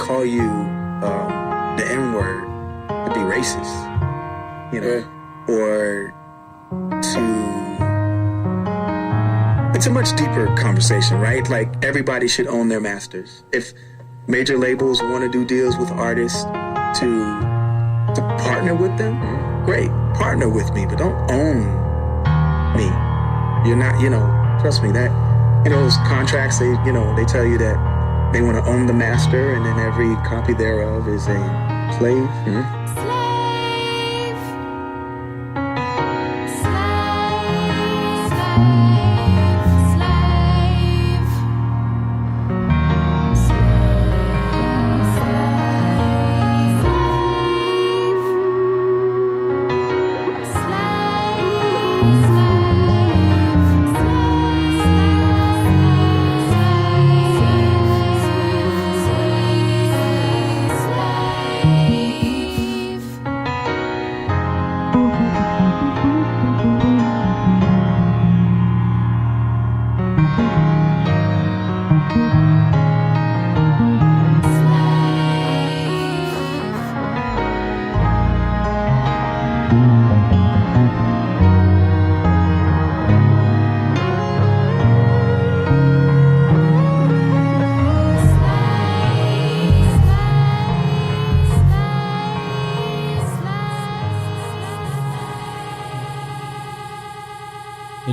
call you the N word to be racist, or it's a much deeper conversation, right? Like, everybody should own their masters. If major labels want to do deals with artists to partner with them, great, partner with me, but don't own me. You're not, trust me, that, those contracts, they tell you that they want to own the master, and then every copy thereof is a slave.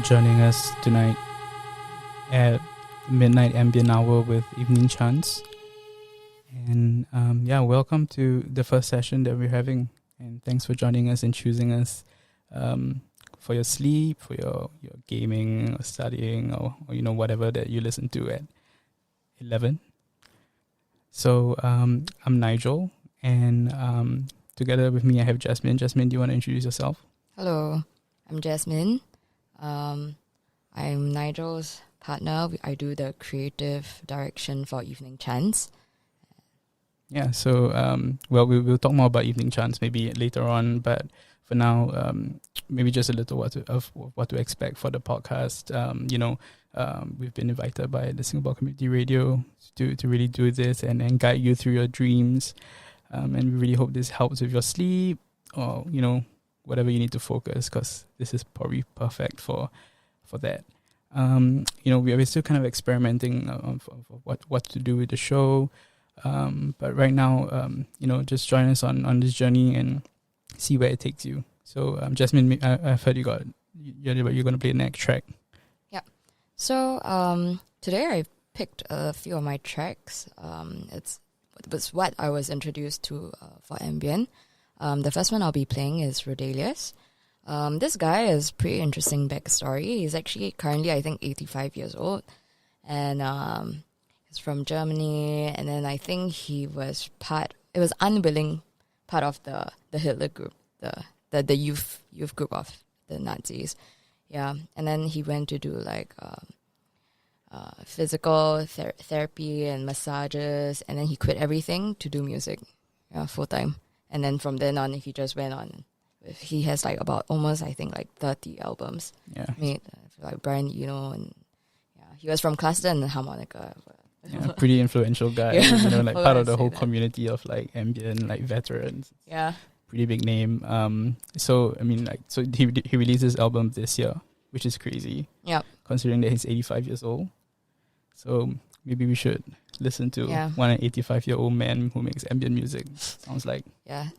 Joining us tonight at midnight ambient hour with Evening Chants, and welcome to the first session that we're having, and thanks for joining us and choosing us for your sleep, for your gaming or studying, or whatever that you listen to at 11. So I'm Nigel, and together with me I have Jasmine. Jasmine, do you want to introduce yourself? Hello, I'm Jasmine. I'm Nigel's partner. I do the creative direction for Evening Chants. Yeah, so we'll talk more about Evening Chants maybe later on, but for now, maybe just a little of what to expect for the podcast. We've been invited by the Singapore Community Radio to really do this and guide you through your dreams, and we really hope this helps with your sleep, or whatever you need to focus, because this is probably perfect for that. We're still kind of experimenting of what to do with the show, but right now, just join us on this journey and see where it takes you. So, Jasmine, I've heard you're going to play the next track. Yeah. So today I picked a few of my tracks. It was what I was introduced to for Ambient. The first one I'll be playing is Rodelius. This guy has pretty interesting backstory. He's actually currently, I think, 85 years old. And he's from Germany. And then I think he was unwilling part of the Hitler group, the youth group of the Nazis. Yeah. And then he went to do like physical therapy and massages. And then he quit everything to do music full time. And then from then on, he just went on. He has like about almost, I think, like 30 albums made, like Brian Eno, and he was from classical and harmonica. Yeah, pretty influential guy. Part of the whole community of like ambient, like veterans. Yeah, pretty big name. So he released his album this year, which is crazy. Yeah, considering that he's 85 years old. So maybe we should listen to one 85-year-old man who makes ambient music. Sounds like. Yeah.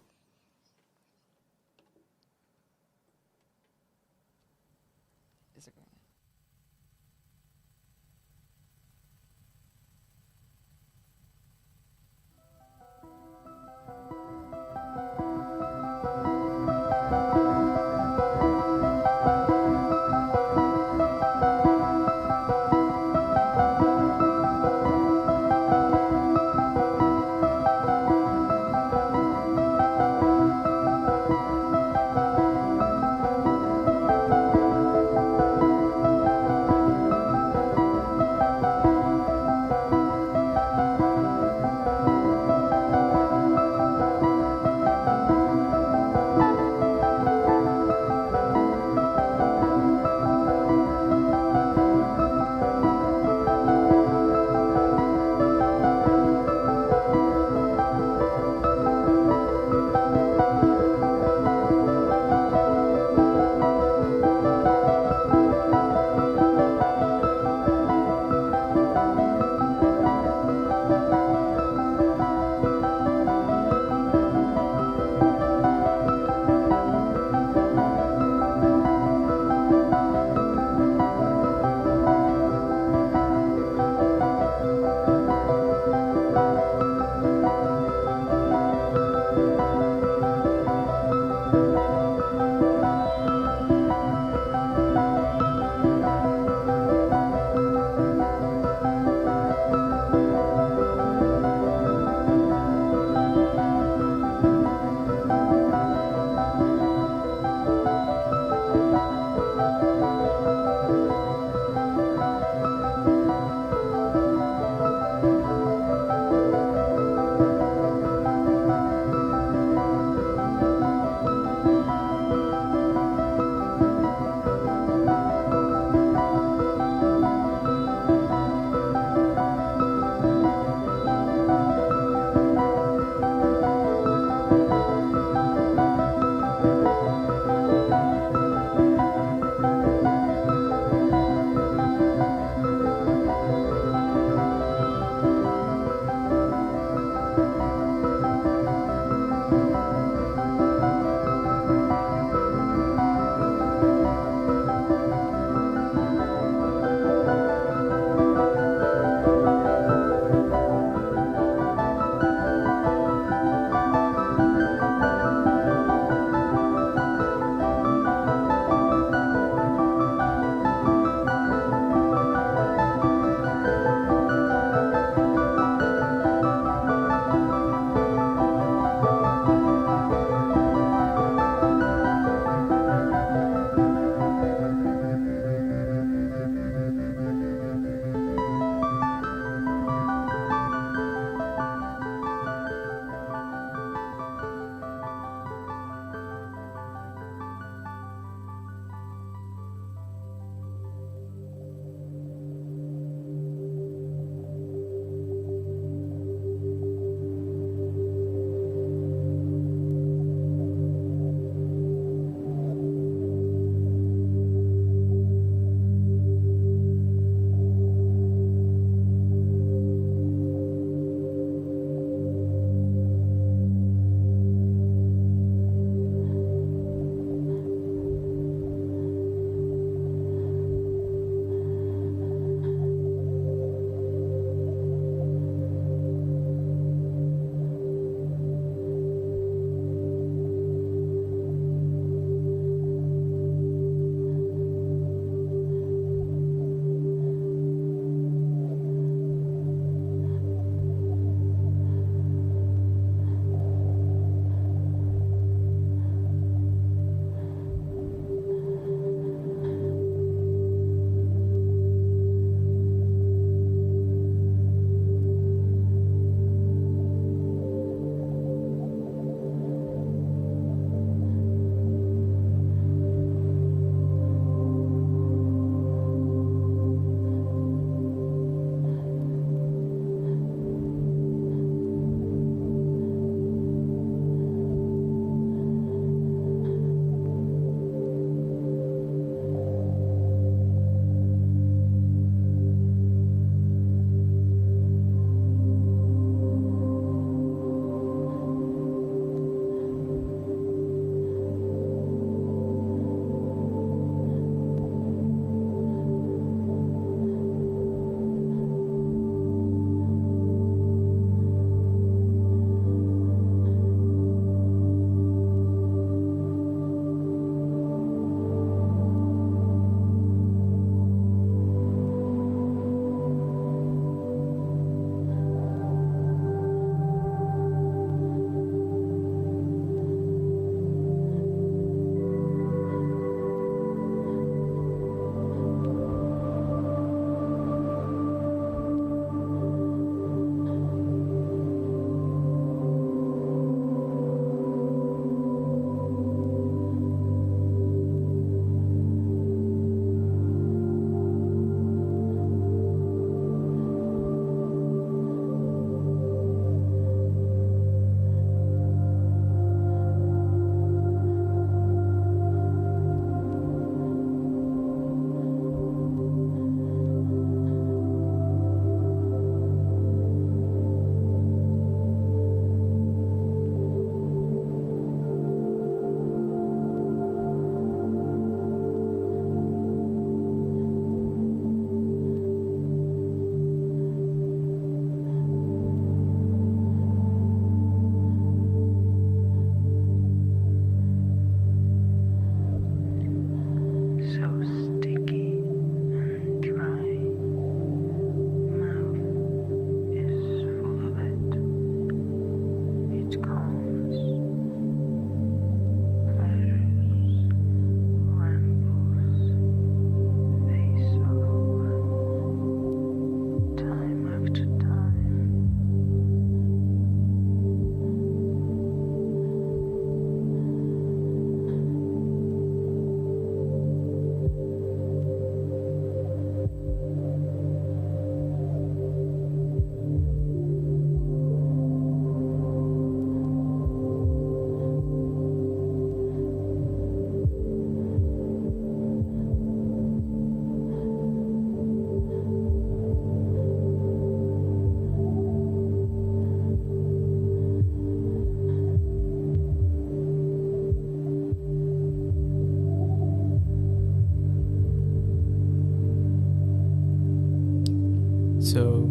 So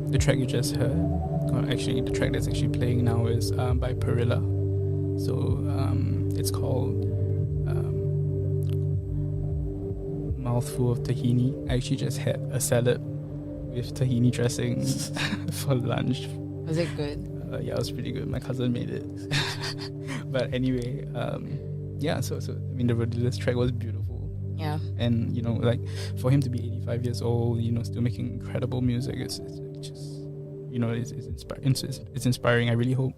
the track you just heard, or actually the track that's actually playing now is by Perilla. So it's called Mouthful of Tahini. I actually just had a salad with tahini dressing for lunch. Was it good? Yeah, it was pretty good. My cousin made it. But anyway, yeah, so I mean, this track was beautiful. Yeah. And, you know, like, for him to be 85 years old, you know, still making incredible music, it's just, you know, it's inspiring. I really hope,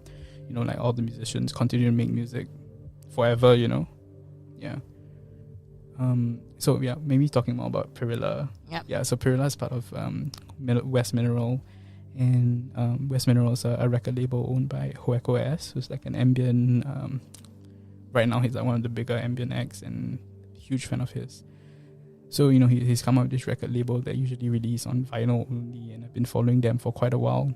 you know, like, all the musicians continue to make music forever, you know? Yeah. So, yeah, maybe talking more about Perilla. Yeah, so Perilla is part of West Mineral. And West Mineral is a record label owned by Hoeko S, who's like an ambient... right now, he's like one of the bigger ambient acts and huge fan of his. So, you know, he's come up with this record label that usually release on vinyl only, and I've been following them for quite a while.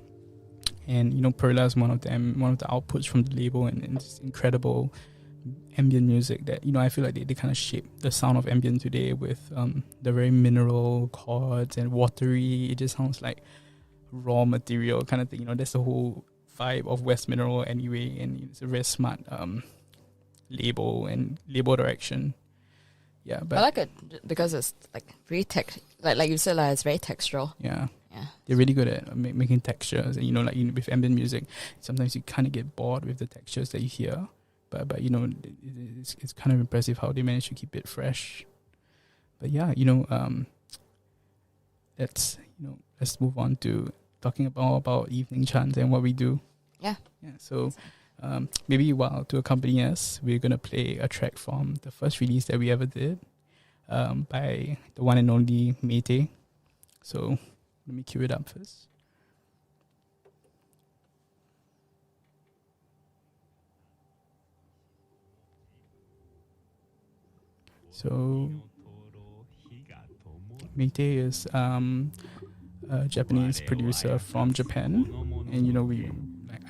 And, you know, Perla is one of the outputs from the label, and it's incredible ambient music that, you know, I feel like they kind of shape the sound of ambient today with the very mineral chords and watery. It just sounds like raw material kind of thing. You know, that's the whole vibe of West Mineral anyway, and it's a very smart label and label direction. Yeah, but I like it because it's like very like you said, like it's very textural. Yeah, they're really good at making textures, and you know, like with ambient music, sometimes you kind of get bored with the textures that you hear, but you know, it's kind of impressive how they manage to keep it fresh. But yeah, you know, let's move on to talking about Evening Chants and what we do. Yeah. So. Maybe to accompany us, we're going to play a track from the first release that we ever did by the one and only Mayte. So let me cue it up first. So Mayte is a Japanese producer from Japan, and you know,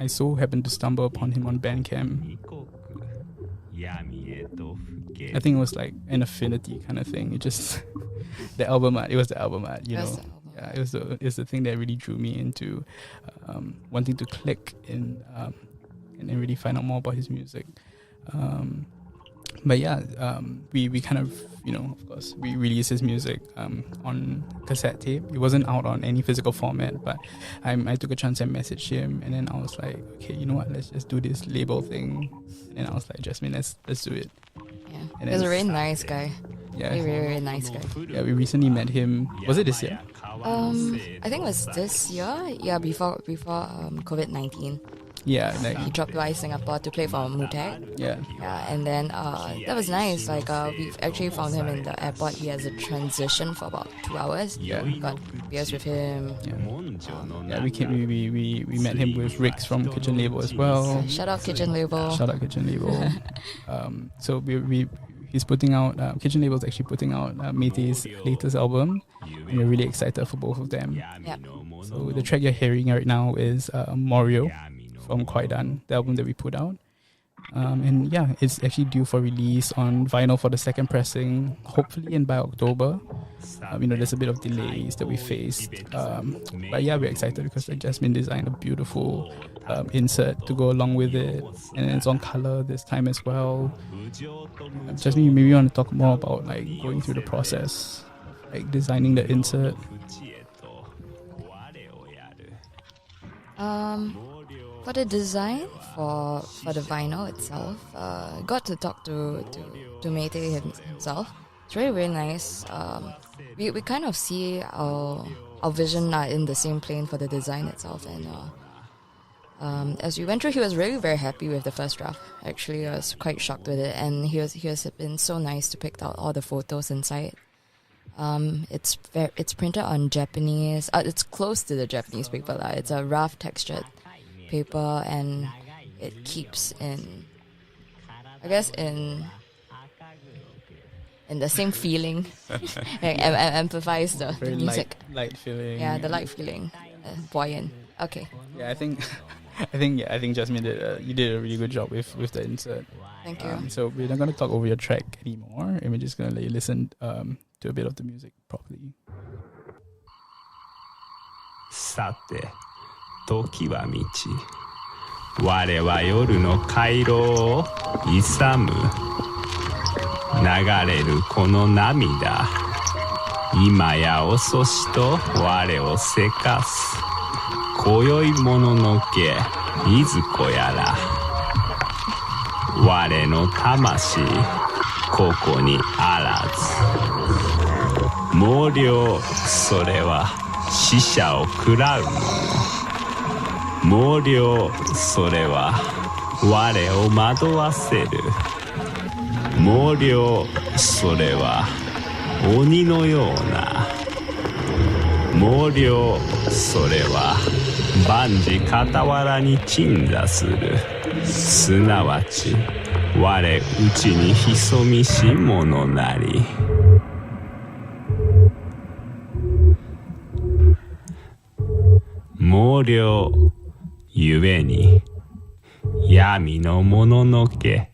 I so happened to stumble upon him on Bandcamp. I think it was like an affinity kind of thing. It just the album art. It was the album art, you know. Yeah, it was the thing that really drew me into wanting to click in and then really find out more about his music. But yeah, we kind of, you know, of course, we released his music on cassette tape. It wasn't out on any physical format, but I took a chance and messaged him, and then I was like, okay, you know what, let's just do this label thing. And I was like, Jasmine, let's do it. Yeah, and he's a really nice guy. Yeah, very, very nice guy. Yeah, we recently met him. Was it this year? I think it was this year. Yeah, before COVID-19. Yeah, like he dropped by Singapore to play for Mutag. Yeah, and then that was nice. Like we actually found him in the airport. He has a transition for about 2 hours. Yeah, got beers with him. Yeah, we met him with Rix from Kitchen Label as well. Shout out Kitchen Label. So he's putting out Kitchen Label is actually putting out Mayte's latest album, and we're really excited for both of them. Yep. So the track you're hearing right now is Morio from Koidan, the album that we put out. And yeah, it's actually due for release on vinyl for the second pressing, hopefully by October. You know, there's a bit of delays that we faced. But yeah, we're excited because like Jasmine designed a beautiful insert to go along with it. And it's on color this time as well. Jasmine, maybe you want to talk more about like going through the process, like designing the insert. For the design for the vinyl itself, got to talk to Mayte himself. It's really, really nice. We kind of see our vision are in the same plane for the design itself, and as we went through, he was really very happy with the first draft. Actually, I was quite shocked with it, and he has been so nice to pick out all the photos inside. It's printed on Japanese. It's close to the Japanese paper. It's a rough textured paper, and it keeps in the same feeling. Amplifies the music. Light feeling. Yeah, the light feeling. Buoyant. Okay. Yeah, I think Jasmine you did a really good job with the insert. Thank you. So we're not going to talk over your track anymore, and we're just going to let you listen to a bit of the music properly. さて時は満ち我は夜の回廊を勇む流れるこの涙今や遅しと我をせかす今宵もののけいずこやら我の魂ここにあらず毛量それは死者を喰らうもの毛量それは我を惑わせる毛量それは鬼のような毛量それは万事傍らに鎮座するすなわち我内に潜みし者なり毛量ゆえに闇のもののけ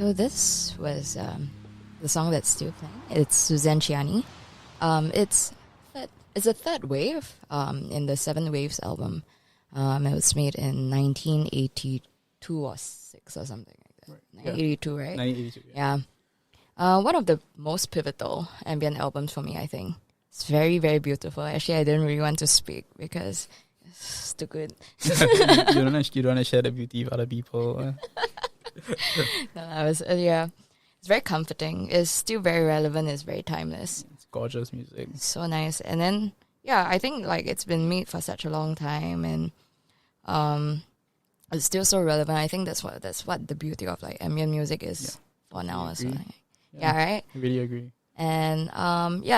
So this was the song that's still playing. It's Suzanne Ciani. It's a third wave in the Seven Waves album. It was made in 1982 or 6 or something like that. Right. 1982, right? 1982. Yeah. One of the most pivotal ambient albums for me, I think. It's very, very beautiful. Actually, I didn't really want to speak because it's too good. You don't want to share the beauty with other people. No, it's very comforting. It's still very relevant. It's very timeless. It's gorgeous music. So nice. And then, yeah, I think like it's been made for such a long time, and it's still so relevant. I think that's what the beauty of like ambient music is for now as well. Yeah, right? I really agree. And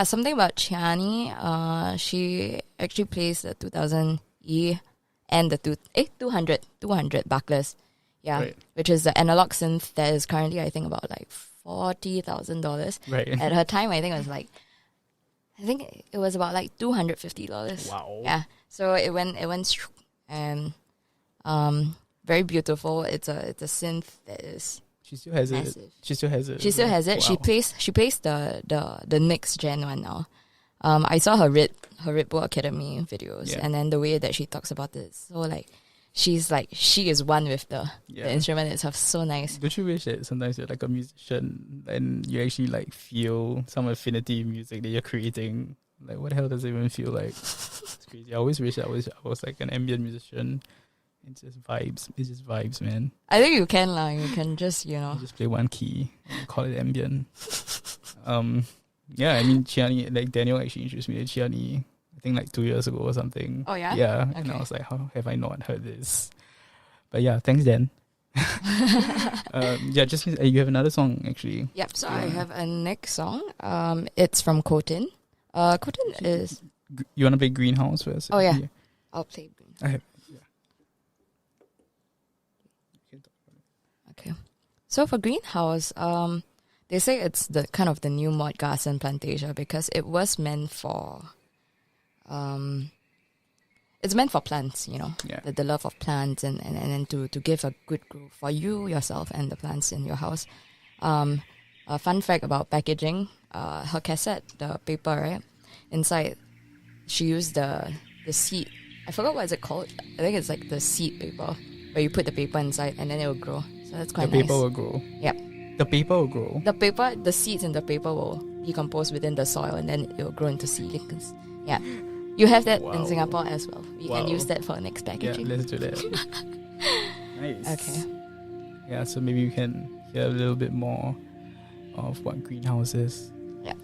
something about Chiani, she actually plays the 2000 E and the 200 Bucklers. Yeah, right. Which is the analog synth that is currently, I think, about like $40,000. Right. At her time, I think it was about like $250. Wow. Yeah. So it went and very beautiful. It's a synth that is. She still has massive. it. She still has it. She still has it. Wow. She plays the next gen one now. I saw her Red Bull Academy videos, and then the way that she talks about it, so like she is one with the instrument itself. So nice. Don't you wish that sometimes you're like a musician and you actually like feel some affinity in music that you're creating? Like, what the hell does it even feel like? It's crazy. I always wish I was like an ambient musician. It's just vibes. It's just vibes, man. I think you can You can just just play one key and call it ambient. Yeah, I mean Chiani, like Daniel actually introduced me to Chiani, I think like 2 years ago or something. Oh yeah? Yeah. Okay. And I was like, how have I not heard this? But yeah, thanks Dan. Just you have another song actually. Yep, so I have a next song. It's from Kotin. Kotin is you wanna play Greenhouse first? Oh yeah. I'll play Green. I have Okay. So for Greenhouse, they say it's the kind of the new Mott Garson Plantasia because it was meant for it's meant for plants, the love of plants and to give a good growth for you, yourself, and the plants in your house. A fun fact about packaging, her cassette, the paper, right? Inside, she used the seed. I forgot what is it called. I think it's like the seed paper, where you put the paper inside and then it will grow. So that's quite nice. The paper will grow. Yep. The paper will grow. The seeds in the paper will decompose within the soil and then it will grow into seedlings. Yeah. You have that in Singapore as well. We can use that for next packaging. Yeah, let's do that. Nice. Okay. Yeah, so maybe we can hear a little bit more of what Greenhouse is. Yeah.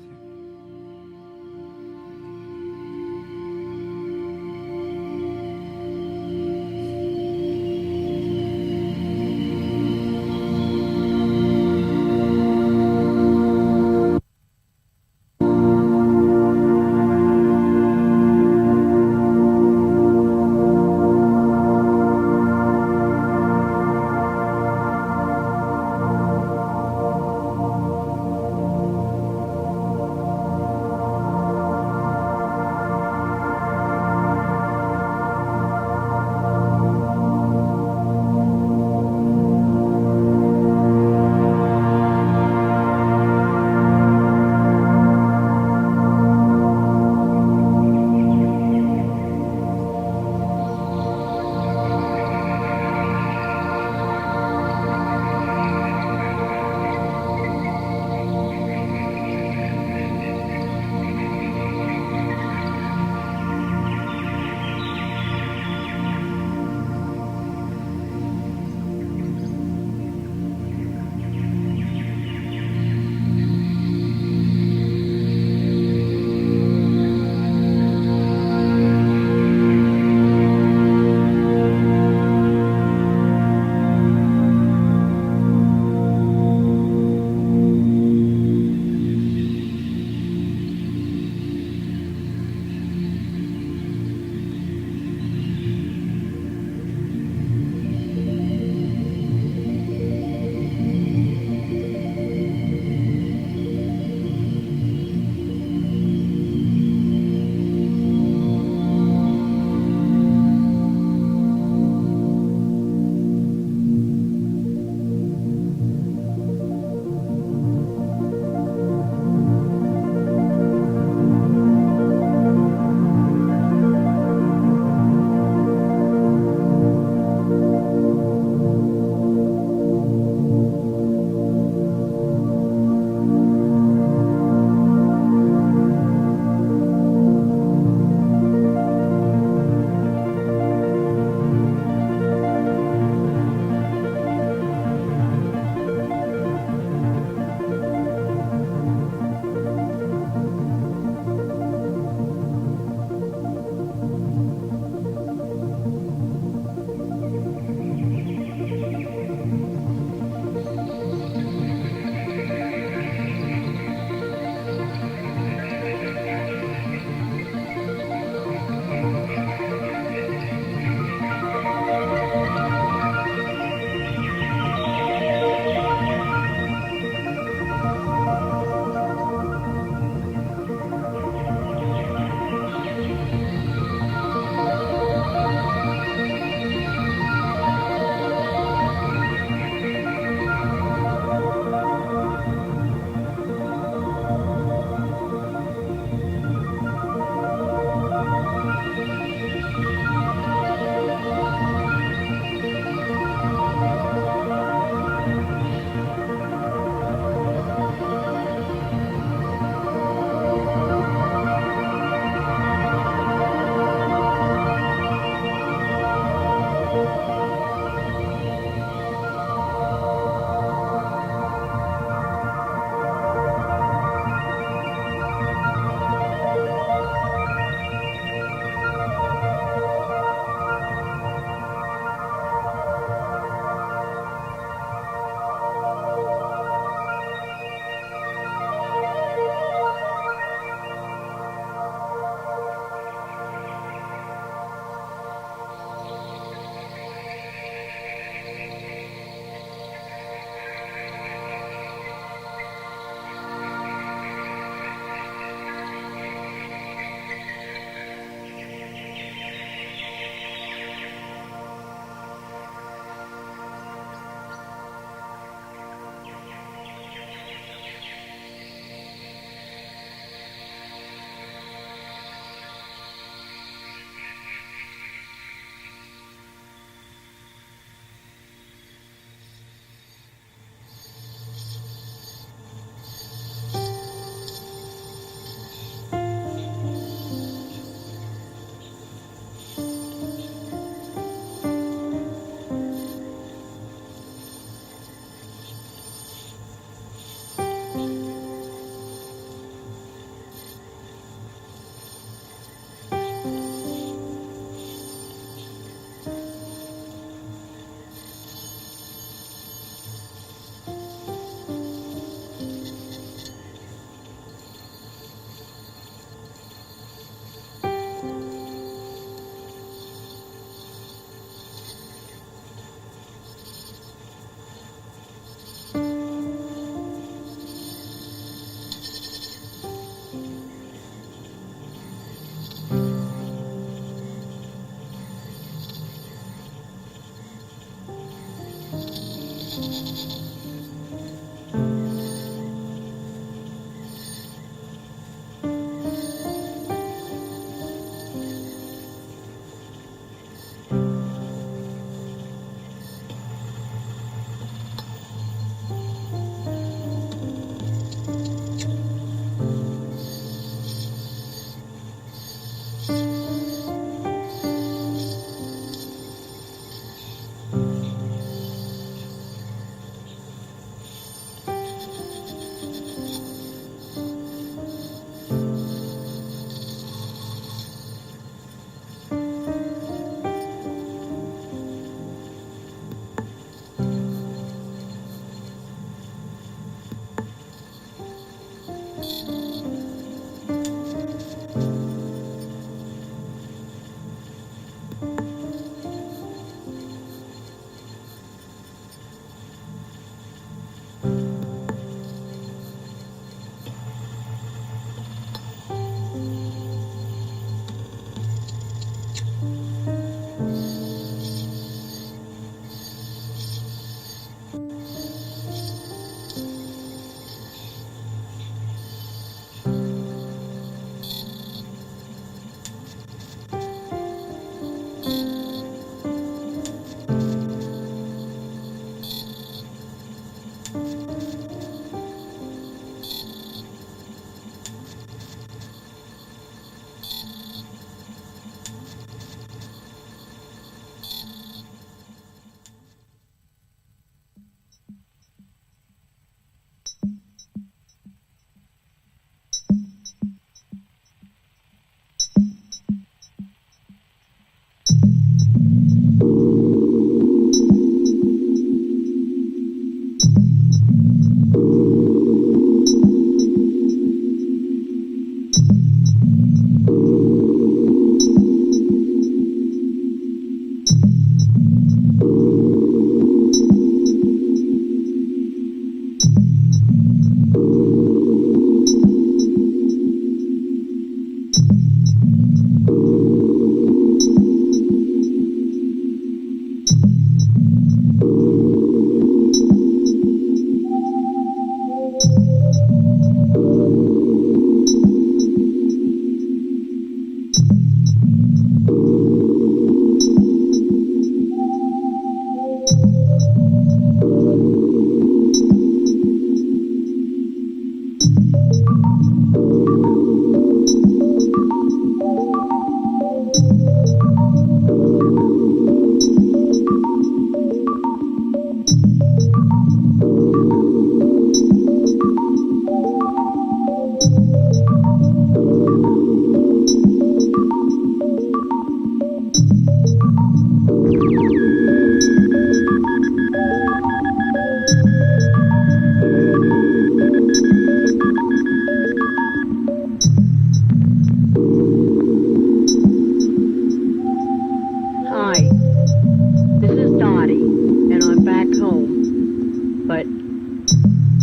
but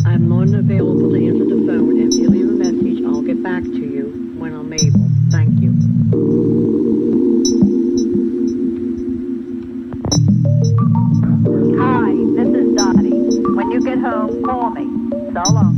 I'm unavailable to answer the phone. If you leave a message, I'll get back to you when I'm able. Thank you. Hi, this is Dottie. When you get home, call me. So long.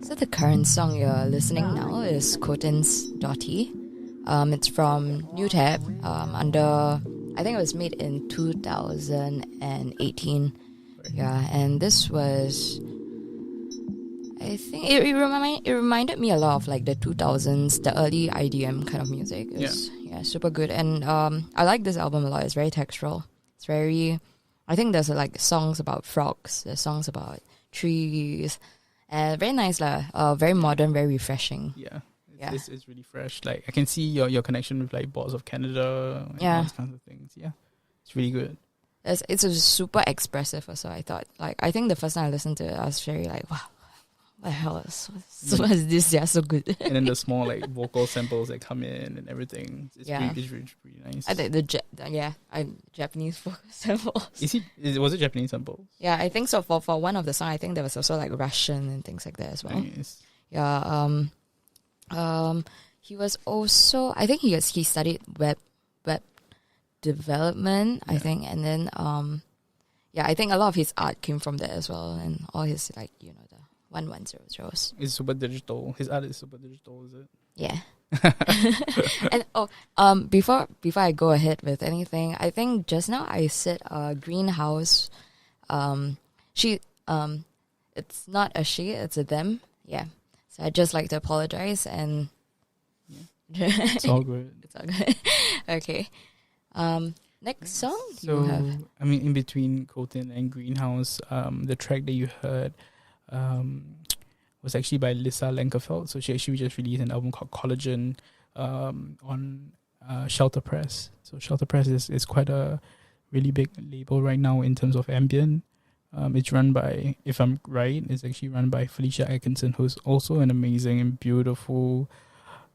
So the current song you're listening now is Cotin's Dottie. It's from New Tab, under, I think it was made in 2018. Yeah, and this was, I think it reminded me a lot of like the 2000s, the early IDM kind of music. It's, yeah, super good. And I like this album a lot. It's very textural. It's very, I think there's like songs about frogs, there's songs about trees. Very nice lah. Very modern, very refreshing. Yeah. It's really fresh. Like I can see your connection with like Boards of Canada and all those kinds of things. Yeah. It's really good. It's a super expressive also, I thought. Like I think the first time I listened to it, I was very like, wow, what the hell is this? Yeah, so good. And then the small like vocal samples that come in and everything. It's really nice. I think Japanese vocal samples. Was it Japanese samples? Yeah, I think so. For one of the songs, I think there was also like Russian and things like that as well. Nice. Yeah. He was also, I think he studied web development, I think, and then I think a lot of his art came from there as well, and all his like the 1100s. It's super digital. His art is super digital, is it? Yeah. And before I go ahead with anything, I think just now I said greenhouse. It's not a she, it's a them. Yeah. So I'd just like to apologize and it's all good. It's all good. Okay. Next song you have. I mean, in between Cotin and Greenhouse, the track that you heard was actually by Lisa Lenkerfeld. So she actually just released an album called Collagen on Shelter Press. So Shelter Press is quite a really big label right now in terms of ambient. It's run by, if I'm right, it's actually run by Felicia Atkinson, who's also an amazing and beautiful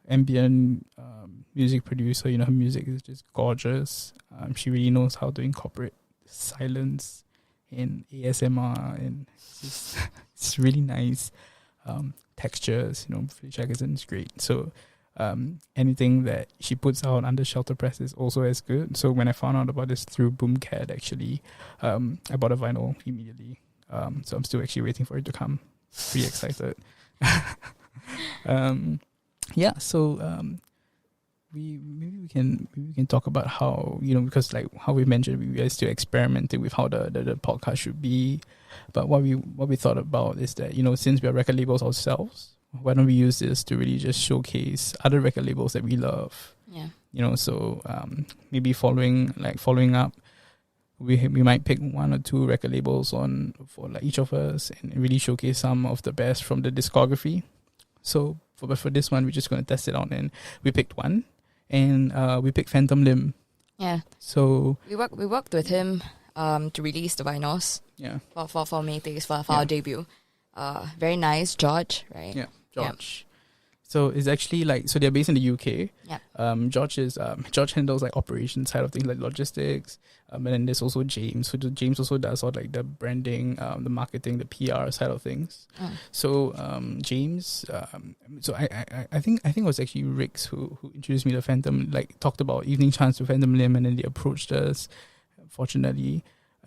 ambient music producer. You know, her music is just gorgeous. She really knows how to incorporate silence in ASMR, and it's really nice textures. You know, Felicia Atkinson is great. So anything that she puts out under Shelter Press is also as good. So when I found out about this through Boomcat, actually, I bought a vinyl immediately. So I'm still actually waiting for it to come. Pretty excited. So we can talk about how, you know, because like how we mentioned, we are still experimenting with how the podcast should be. But what we thought about is that, you know, since we are record labels ourselves, why don't we use this to really just showcase other record labels that we love? Yeah. So maybe following up, we might pick one or two record labels for like each of us and really showcase some of the best from the discography. So for this one, we're just going to test it out, and we picked one, and we picked Phantom Limb. Yeah. So we worked with him to release the vinyls. Yeah. For Maydays for our debut. Very nice, George, right? Yeah, George. So it's actually so they're based in the UK. Yeah. George handles like operation side of things, like logistics. And then there's also James. So James also does all like the branding, the marketing, the PR side of things. So James, so I think it was actually Rix who introduced me to Phantom, like talked about Evening Chants to Phantom Limb, and then they approached us, fortunately.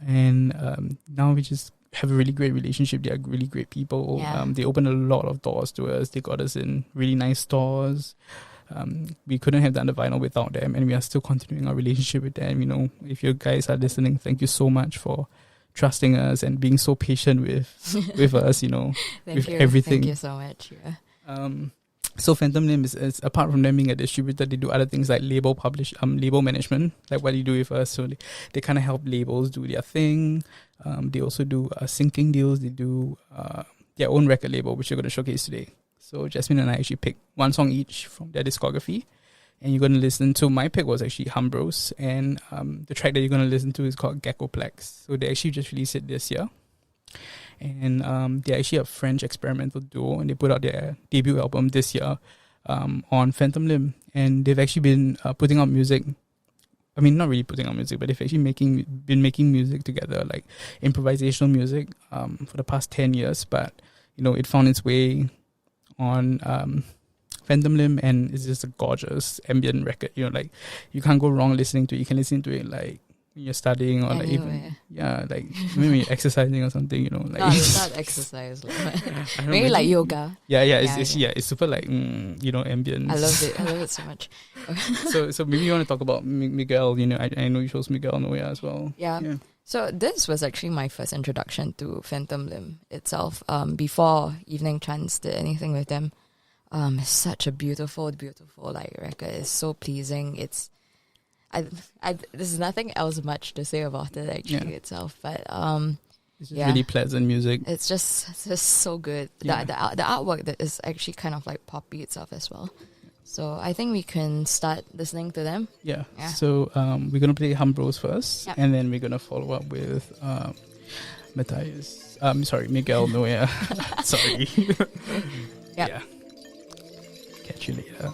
And now we just have a really great relationship. They are really great people. Yeah. They opened a lot of doors to us. They got us in really nice stores. We couldn't have done the vinyl without them, and we are still continuing our relationship with them. If you guys are listening, thank you so much for trusting us and being so patient with us, with everything. Thank you so much. Yeah. So Phantom Limb is apart from them being a distributor, they do other things like label management, like what you do with us. So they kind of help labels do their thing. They also do syncing deals. They do their own record label, which you're going to showcase today. So Jasmine and I actually picked one song each from their discography, and you're going to listen to. My pick was actually Humbros, and the track that you're going to listen to is called Geckoplex. So they actually just released it this year. And they're actually a French experimental duo, and they put out their debut album this year on Phantom Limb. And they've actually been putting out music. I mean, not really putting out music, but they've actually been making music together, like improvisational music, for the past 10 years. But it found its way on Phantom Limb, and it's just a gorgeous ambient record. Like you can't go wrong listening to it. You can listen to it like when you're studying, or like even like maybe when you're exercising or something. No, it's not exercise. Maybe like yoga. It's super like ambient. I love it so much. So maybe you want to talk about Miguel. I know you chose Miguel Noya as well. Yeah. So this was actually my first introduction to Phantom Limb itself. Before Evening Chants did anything with them. It's such a beautiful like record. It's so pleasing. There's nothing else much to say about it actually itself, but it's just really pleasant music. It's just so good. The artwork that is actually kind of like poppy itself as well. So I think we can start listening to them. Yeah. So we're gonna play Humbros first, and then we're gonna follow up with Miguel Noya. Sorry. Yeah. Catch you later.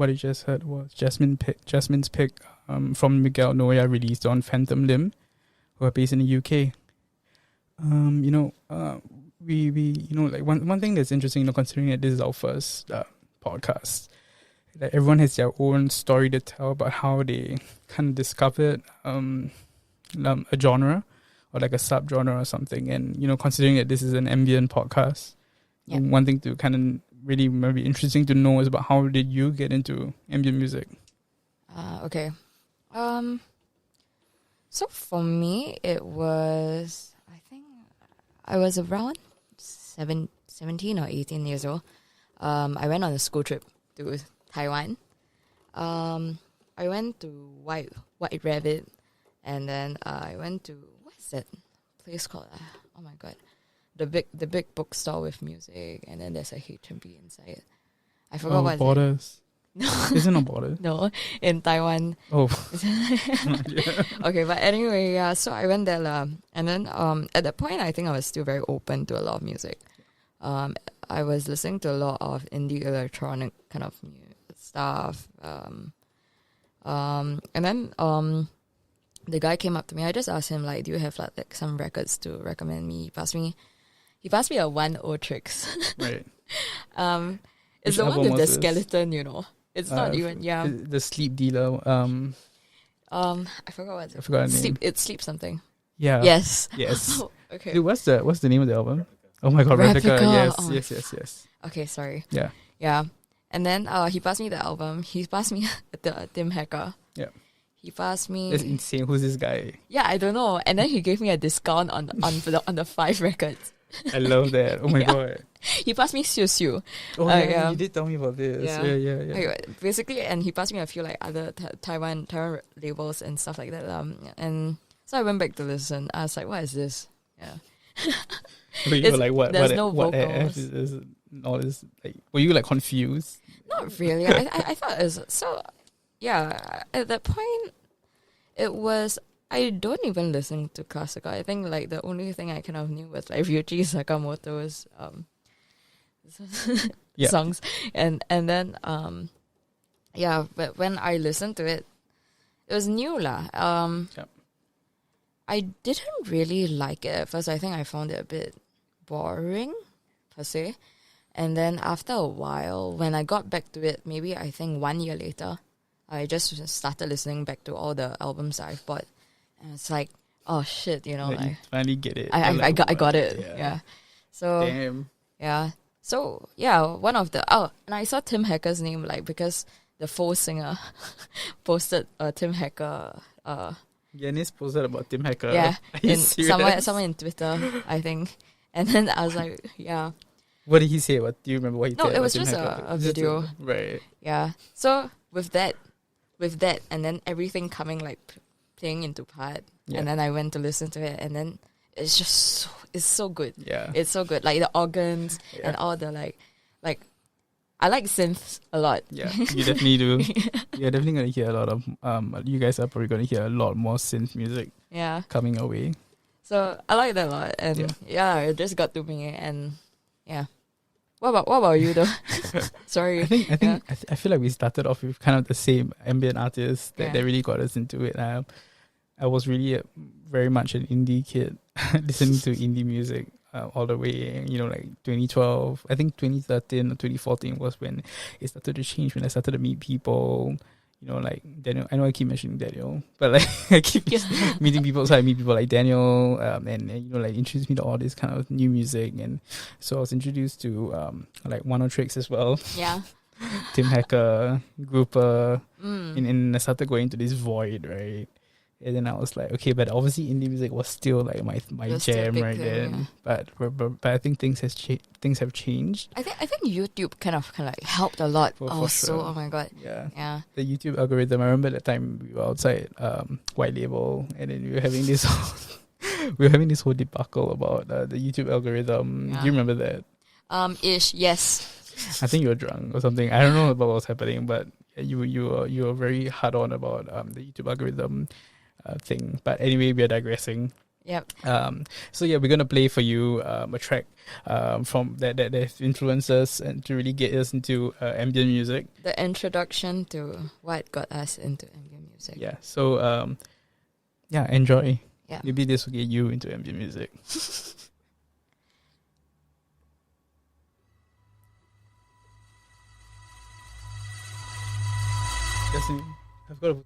what I just heard was Jasmine's pick from Miguel Noya, released on Phantom Limb, who are based in the UK. Like one thing that's interesting, considering that this is our first podcast, that everyone has their own story to tell about how they kind of discovered a genre or like a subgenre or something. And considering that this is an ambient podcast, one thing to kind of really maybe interesting to know is about how did you get into ambient music? Okay. So for me, it was, I think I was around 17 or 18 years old. I went on a school trip to Taiwan. I went to White Rabbit, and then I went to, what's that place called? Oh my god, the big bookstore with music, and then there's a H&B inside. I forgot what. Borders. No, isn't it Borders? No, in Taiwan. Oh. Okay, but anyway, yeah. So I went there, and then at that point, I think I was still very open to a lot of music. I was listening to a lot of indie electronic kind of stuff. And then the guy came up to me. I just asked him, like, do you have like some records to recommend me? He passed me a 1-0-Tricks. Right. It's the one with the skeleton, It's not even, the Sleep Dealer. I forgot what I forgot the name. It's Sleep something. Yeah. Yes. Yes. Okay. Dude, what's the name of the album? Oh my god, Replica. Yes. Okay, sorry. Yeah. Yeah. And then he passed me the album. He passed me the Tim Hacker. Yeah. He passed me. That's insane. Who's this guy? Yeah, I don't know. And then he gave me a discount on the 5 records. I love that. Oh my god. He passed me Siu Siu. Oh yeah, you did tell me about this. Yeah. Yeah. Anyway, basically, and he passed me a few like other Taiwan labels and stuff like that. And so I went back to listen. I was like, what is this? Yeah. But you were like, what? There's what, no what vocals. is all this? Like, were you like confused? Not really. I thought it was so. Yeah, at that point, it was. I don't even listen to classical. I think like the only thing I kind of knew was like Ryuichi Sakamoto's songs, and then but when I listened to it, it was new lah. I didn't really like it at first. I think I found it a bit boring per se, and then after a while, when I got back to it, maybe I think 1 year later, I just started listening back to all the albums I've bought. And it's like, oh shit, Like, like you finally get it. I got it. Yeah. So damn. yeah. So yeah, one of the and I saw Tim Hacker's name because the Faux singer posted Tim Hacker. Yanis posted about Tim Hacker. Yeah, Are you serious? somewhere in Twitter, I think. And then I was like, yeah. What did he say? Do you remember what he said? No, it was about just Tim Hacker? a video. Right. Yeah. So with that, and then everything coming playing into part, and then I went to listen to it, and then it's just it's so good. Yeah, it's so good. Like the organs and all the like I like synths a lot. Yeah, you definitely do. You're definitely gonna hear a lot of you guys are probably gonna hear a lot more synth music. Yeah, coming away. So I like that a lot, and it just got to me, and yeah. What about you though? Sorry. I feel like we started off with kind of the same ambient artists that really got us into it. I was really very much an indie kid, listening to indie music all the way. 2012. I think 2013 or 2014 was when it started to change. When I started to meet people. Like Daniel. I know I keep mentioning Daniel, but like I keep meeting people. So I meet people like Daniel, and introduced me to all this kind of new music, and so I was introduced to like 1-0-Tricks as well. Yeah, Tim Hacker, Grouper, and I started going to this void, right? And then I was like, okay, but obviously indie music was still like my jam right then. Yeah. But I think things have changed. I think YouTube kind of like helped a lot. For sure. Oh my god. Yeah. The YouTube algorithm. I remember that time we were outside White Label, and then we were having this whole debacle about the YouTube algorithm. Yeah. Do you remember that? Yes. I think you were drunk or something. I don't know about what was happening, but you were very hard on about the YouTube algorithm thing. But anyway, we are digressing. Yep. So yeah, we're gonna play for you a track from that influenced us and to really get us into ambient music. The introduction to what got us into ambient music. Yeah. So enjoy. Yeah. Maybe this will get you into ambient music. Jasmine, I've got a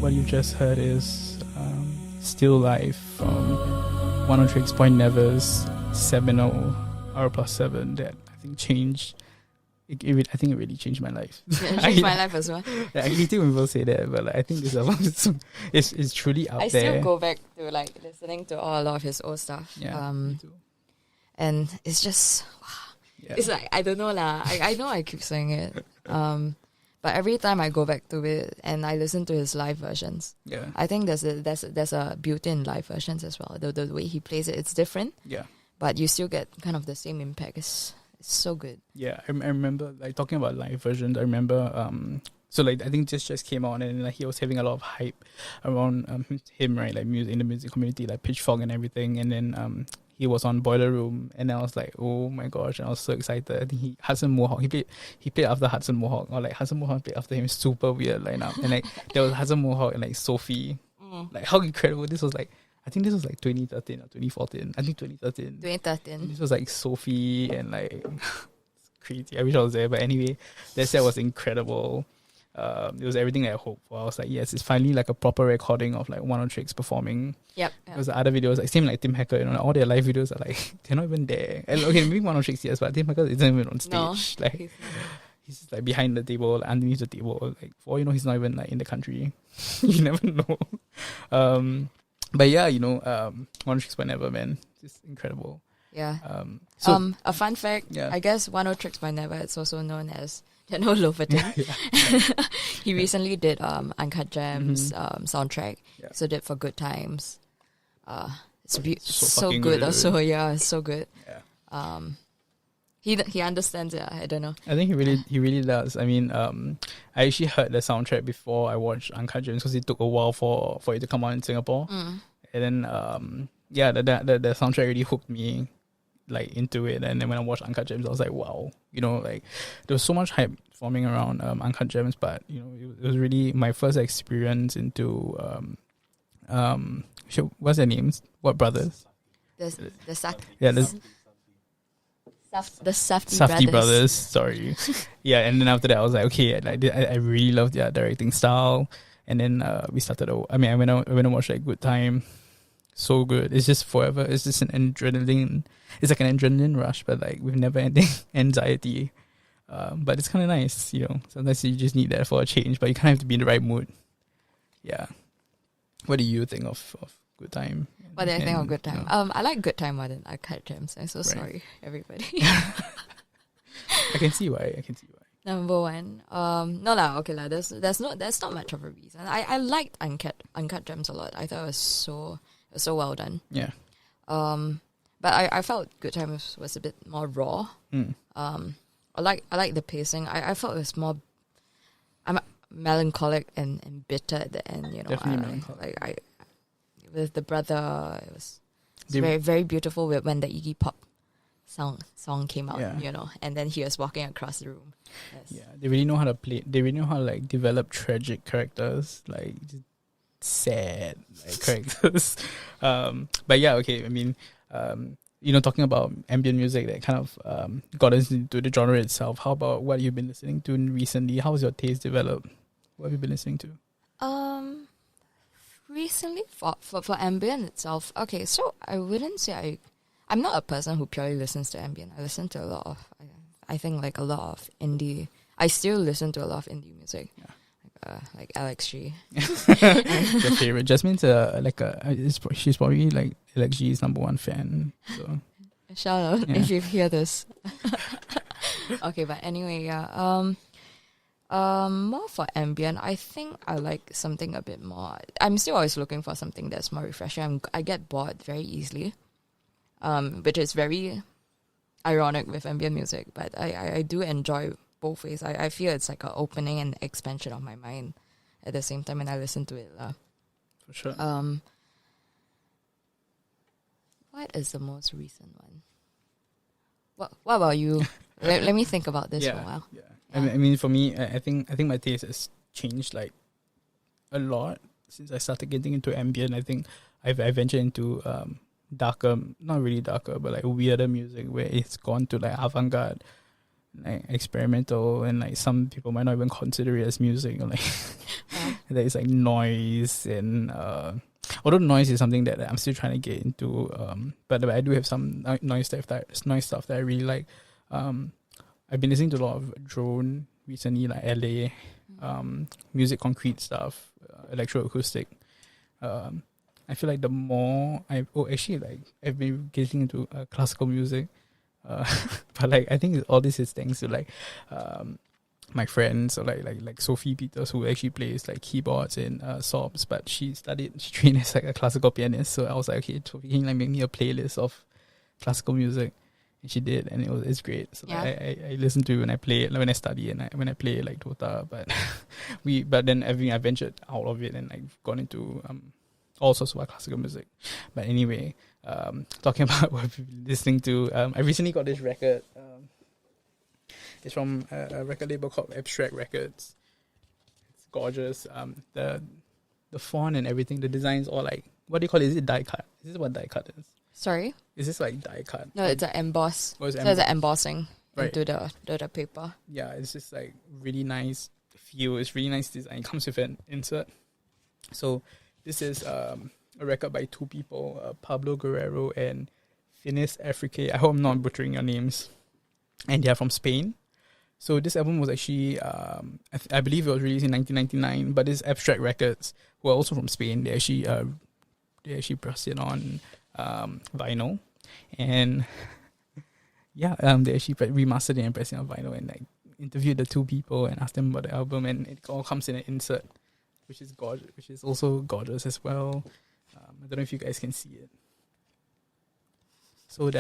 what you just heard is Still Life from One Tricks Point Never's seminal R+7 that I think changed. I think it really changed my life. Yeah, it changed my life as well. Yeah, I hate it when people say that, but like, I think this album is truly out I there. still go back to like listening to a lot of his old stuff. Yeah, me too. And it's just, Yeah. it's like, I don't know lah. I know I keep saying it. But every time I go back to it and I listen to his live versions, Yeah. I think there's a beauty in live versions as well. The way he plays it, it's different, Yeah. but you still get kind of the same impact. It's so good. Yeah, I remember like talking about live versions. I remember so like I think this just came out and like he was having a lot of hype around him, right? Like music in the music community, like Pitchfork and everything. And then he was on Boiler Room, and I was like, oh my gosh! And I was so excited. I think Hudson Mohawk. He played after Hudson Mohawk, or like Hudson Mohawk played after him. Super weird lineup. And like there was Hudson Mohawk and like Sophie. Like how incredible this was! Like I think this was like 2013 or 2014. I think 2013. 2013. This was like Sophie and like it's crazy. I wish I was there, but anyway, that set was incredible. It was everything I hoped for. I was like, yes, it's finally like a proper recording of like 106 performing. Yep. Because the other videos, like same like Tim Hacker, all their live videos are like they're not even there. And okay, maybe 106 yes, but Tim Hacker isn't even on stage. No, like he's just like behind the table, underneath the table. Like for all you know, he's not even like in the country. You never know. But yeah, 106 Whenever, man, just incredible. Yeah. So a fun fact, Yeah. I guess 106 by Never, it's also known as General Loverton. He recently did Uncut Gems soundtrack. Yeah. So did For Good Times. It's So so fucking good good. also. Yeah, it's so good. Yeah. He understands it. I don't know. I think he really does. I mean, I actually heard the soundtrack before I watched Uncut Gems because it took a while for it to come out in Singapore. And then the soundtrack really hooked me like into it. And then when I watched Uncut Gems, I was like, wow, like there was so much hype forming around Uncut Gems, but it was really my first experience into what's their names? What brothers? The Safdie brothers. Sorry. Yeah, and then after that I was like, okay, I really love their directing style. And then we started. I went to watch like Good Time. So good. It's just forever. It's just an adrenaline. It's like an adrenaline rush, but like with never-ending anxiety. But it's kind of nice, Sometimes you just need that for a change, but you kind of have to be in the right mood. Yeah. What do you think of Good Time? What do I think of Good Time? I like Good Time more than Uncut Gems. I'm so sorry, everybody. I can see why. Number one. No lah, okay lah. There's not much of a reason. I liked Uncut Gems a lot. I thought it was so well done. Yeah. But I felt Good Time was a bit more raw. I like the pacing. I felt it was more. I'm melancholic and bitter at the end. Definitely melancholic. With the brother, it was very very beautiful when the Iggy Pop song came out. And then he was walking across the room. Yes. Yeah, they really know how to play. They really know how to like develop tragic characters, like sad like characters. But yeah, okay. I mean, talking about ambient music that kind of got us into the genre itself. How about what you've been listening to recently? How's your taste developed? What have you been listening to? Recently for ambient itself. Okay, so I wouldn't say I'm not a person who purely listens to ambient. I listen to a lot of, I think like a lot of indie. I still listen to a lot of indie music, like Alex G. Your favorite? Jasmine's she's probably like Alex G's number one fan. So shout out if you hear this. Okay, but anyway, yeah. More for ambient, I think I like something a bit more. I'm still always looking for something that's more refreshing. I get bored very easily, which is very ironic with ambient music. But I do enjoy both ways. I feel it's like an opening and expansion of my mind at the same time when I listen to it. For sure. What is the most recent one? What about you? let me think about this for a while. Yeah. I mean, for me, I think my taste has changed like a lot since I started getting into ambient. I think I ventured into darker, not really darker, but like weirder music where it's gone to like avant-garde, like experimental, and like some people might not even consider it as music. Or like that is like noise and although noise is something that I'm still trying to get into, but I do have some noise stuff that I really like. I've been listening to a lot of drone recently, like LA, music, concrete stuff, electroacoustic. I feel like the more I've been getting into classical music, but like I think all this is thanks to like my friends, or like Sophie Peters, who actually plays like keyboards in Sobs, but she trained as like a classical pianist. So I was like, okay, Sophie, can you like make me a playlist of classical music? And she did, and it's great. So Yeah. I listen to it when I play, like when I study, and when I play like Dota. But then I ventured out of it and like gone into all sorts of classical music. But anyway, talking about what we've been listening to, I recently got this record. It's from a record label called Abstract Records. It's gorgeous. The font and everything, the designs all like, what do you call it? Is it die cut? Is this what die cut is? Sorry? Is this like die cut? No, it's an emboss. Oh, it's So it's an embossing Right. into the paper. Yeah, it's just like really nice feel. It's really nice design. It comes with an insert. So this is a record by two people, Pablo Guerrero and Finis Afrique. I hope I'm not butchering your names. And they are from Spain. So this album was actually, I believe it was released in 1999. But this Abstract Records, who are also from Spain, they actually pressed it on vinyl, and yeah, they actually remastered it and pressed it on vinyl, and like interviewed the two people and asked them about the album, and it all comes in an insert, which is gorgeous, which is also gorgeous as well. I don't know if you guys can see it. So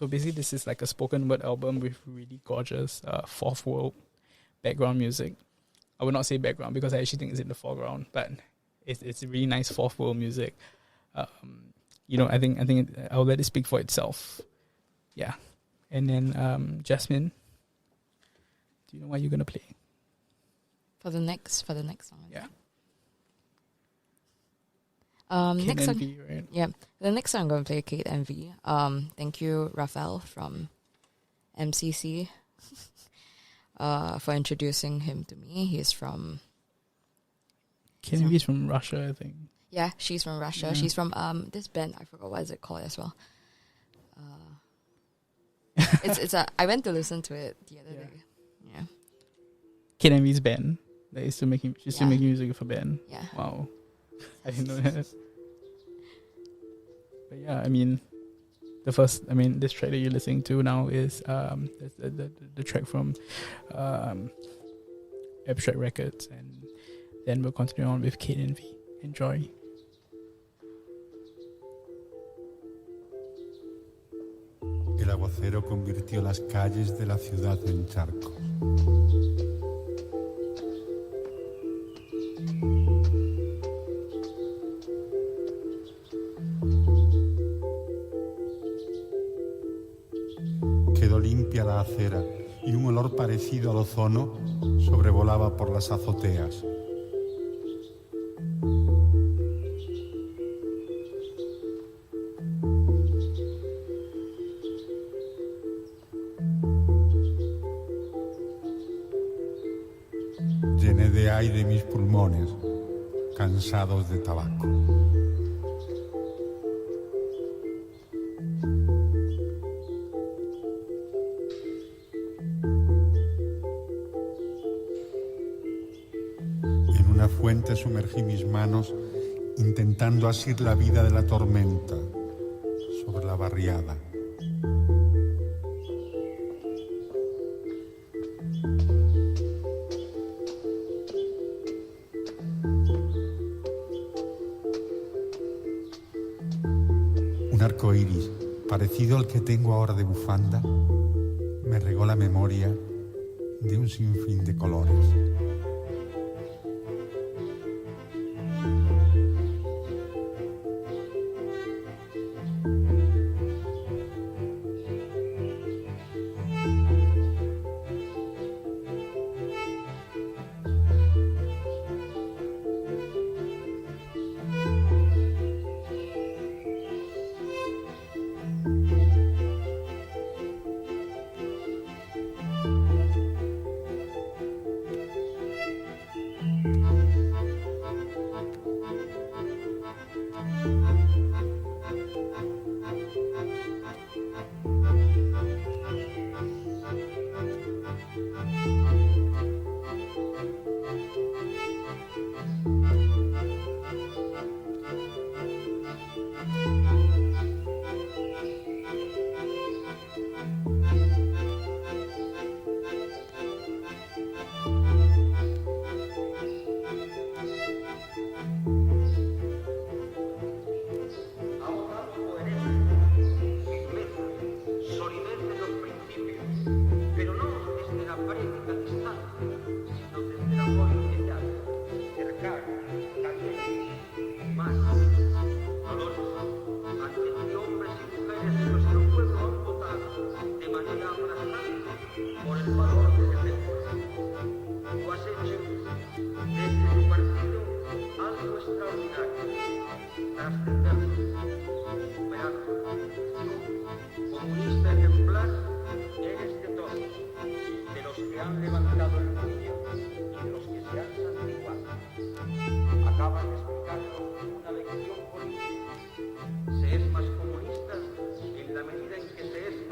basically this is like a spoken word album with really gorgeous fourth world background music. I would not say background because I actually think it's in the foreground, but it's really nice fourth world music. I think I'll let it speak for itself. Yeah. And then Jasmine, do you know what you're gonna play? For the next song. Yeah. Next song. Envy, right? Yeah. The next song I'm gonna play Kate Envy. Thank you, Raphael from MCC, for introducing him to me. He's from Kate Envy is from Russia, I think. Yeah, she's from Russia. Yeah. She's from this band. I forgot what is it called as well. I went to listen to it the other day. Yeah. Kate Envy's band. She's still making Yeah. music for band. Yeah. Wow. I didn't know that. But yeah, I mean, this track that you're listening to now is the track from Abstract Records, and then we'll continue on with Kate Envy. Enjoy. El aguacero convirtió las calles de la ciudad en charcos. Quedó limpia la acera y un olor parecido al ozono sobrevolaba por las azoteas. Llené de aire mis pulmones, cansados de tabaco. En una fuente sumergí mis manos, intentando asir la vida de la tormenta sobre la barriada. Un arco iris, parecido al que tengo ahora de bufanda, me regó la memoria de un sinfín de colores.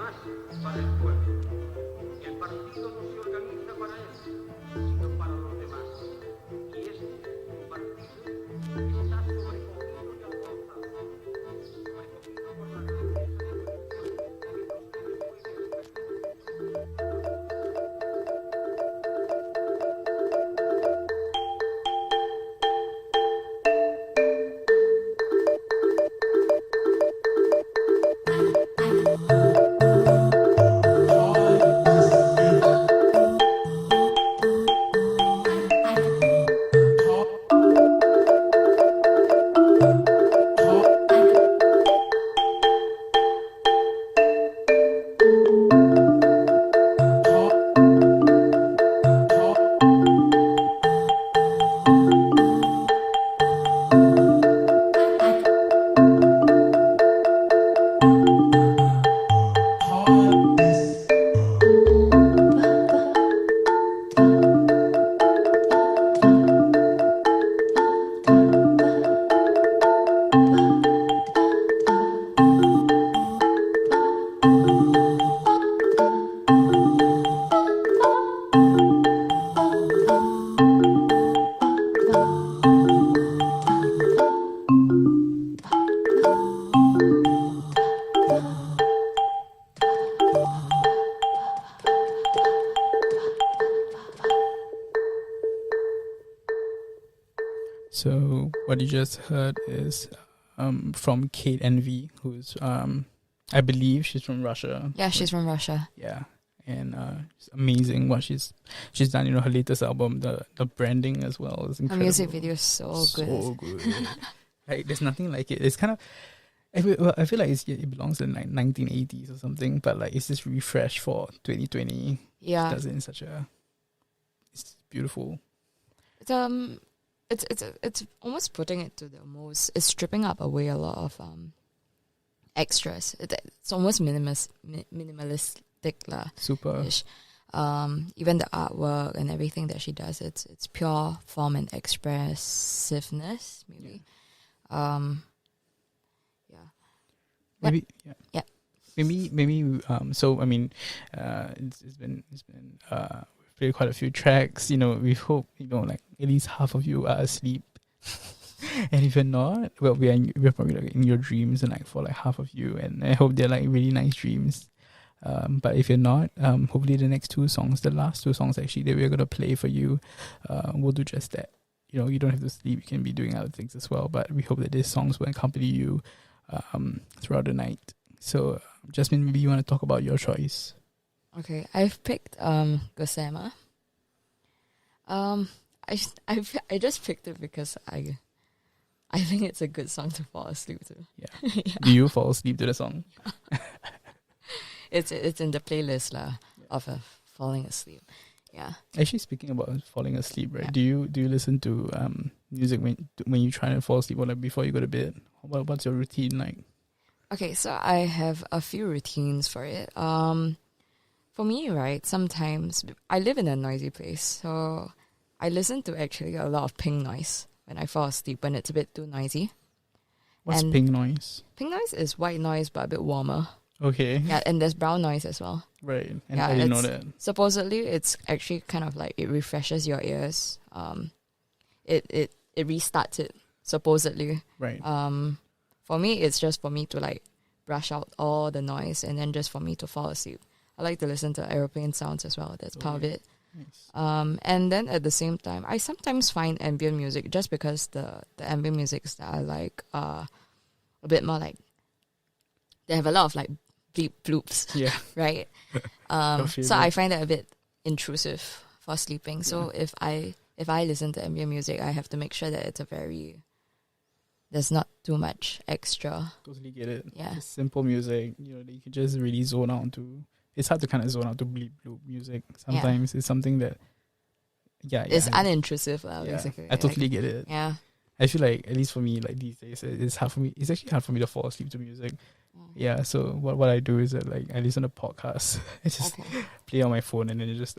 demás para el pueblo. El partido no se organiza para él, sino para los demás. Y este partido está sobrecogido y alborotado. Sobrecogido por la grandeza de la nación que nos tiene muy bien. So what you just heard is from Kate Envy, who's I believe she's from Russia. Yeah, she's from Russia. Yeah, and it's amazing what she's done. You know, her latest album, the branding as well is Her incredible. music video is so good. So good. Like there's nothing like it. It's kind of I feel like it belongs in like 1980s or something, but like it's just refresh for 2020. Yeah, It does it in such a it's beautiful. It's almost putting it to the most. It's stripping up away a lot of extras. It's almost minimalistic lah. Super. Even the artwork and everything that she does, it's pure form and expressiveness. Maybe. Yeah. Maybe Yeah. Maybe so I mean it's been we've played quite a few tracks, you know. We hope, you know, like at least half of you are asleep. And if you're not, well, we're probably like in your dreams, and like for like half of you, and I hope they're like really nice dreams. But if you're not, hopefully the next two songs, the last two songs actually that we're gonna play for you, will do just that. You know, you don't have to sleep, you can be doing other things as well, but we hope that these songs will accompany you throughout the night. So Jasmine, maybe you want to talk about your choice. Okay, I've picked Gosema. I just picked it because I think it's a good song to fall asleep to. Yeah. Yeah. Do you fall asleep to the song? It's in the playlist lah of falling asleep. Yeah. Actually, speaking about falling asleep, right? Yeah. Do you listen to music when you try to fall asleep, or like before you go to bed? What's your routine like? Okay, so I have a few routines for it. For me, right, sometimes I live in a noisy place, so I listen to actually a lot of pink noise when I fall asleep when it's a bit too noisy. What's And pink noise? Pink noise is white noise but a bit warmer. Okay. Yeah, and there's brown noise as well. Right. And Yeah, I didn't know it's- that. Supposedly, it's actually kind of like it refreshes your ears. It restarts it, supposedly. Right. For me, it's just for me to like brush out all the noise and then just for me to fall asleep. I like to listen to aeroplane sounds as well. That's part of it. Nice. And then at the same time, I sometimes find ambient music just because the ambient musics that I like are a bit more like they have a lot of like bleep bloops, Yeah. right? Your So favorite. I find that a bit intrusive for sleeping. So if I listen to ambient music, I have to make sure that it's there's not too much extra. Totally get it. Yeah. Just simple music, you know, that you can just really zone out to. It's hard to kind of zone out to bleep bloop music. Sometimes it's something that, It's unintrusive, basically. I totally get it. Yeah. I feel like, at least for me, like these days, it's hard for me. It's actually hard for me to fall asleep to music. Yeah, so what I do is that like I listen to podcasts. I just play on my phone and then I just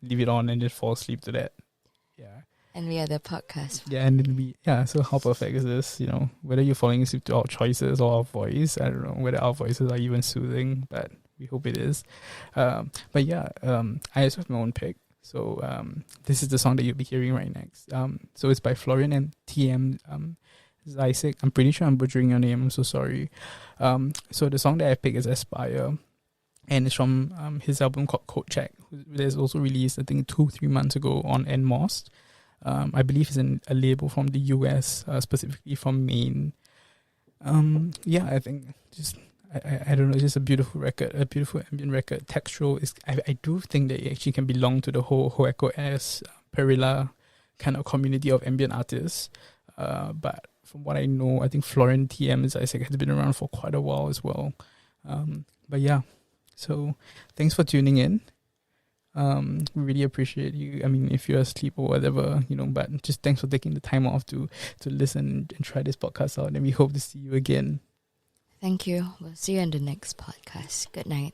leave it on and just fall asleep to that. Yeah. And we are the podcast. Yeah, and it'll be, so how perfect is this? You know, whether you're falling asleep to our choices or our voice, I don't know whether our voices are even soothing, but we hope it is. I also have my own pick. So this is the song that you'll be hearing right next. So it's by Florian and TM Zysik. I'm pretty sure I'm butchering your name. I'm so sorry. So the song that I picked is Aspire. And it's from his album called Code Check. There's also released, I think, 2-3 months ago on NMOS. I believe it's a label from the US, specifically from Maine. I think I don't know, just a beautiful record, a beautiful ambient record. Textural is, I do think that it actually can belong to the whole Hoeko-S, Perilla kind of community of ambient artists. But from what I know, I think Florian TM, as I said, has been around for quite a while as well. So thanks for tuning in. We really appreciate you. I mean, if you're asleep or whatever, but just thanks for taking the time off to listen and try this podcast out. And we hope to see you again. Thank you. We'll see you in the next podcast. Good night.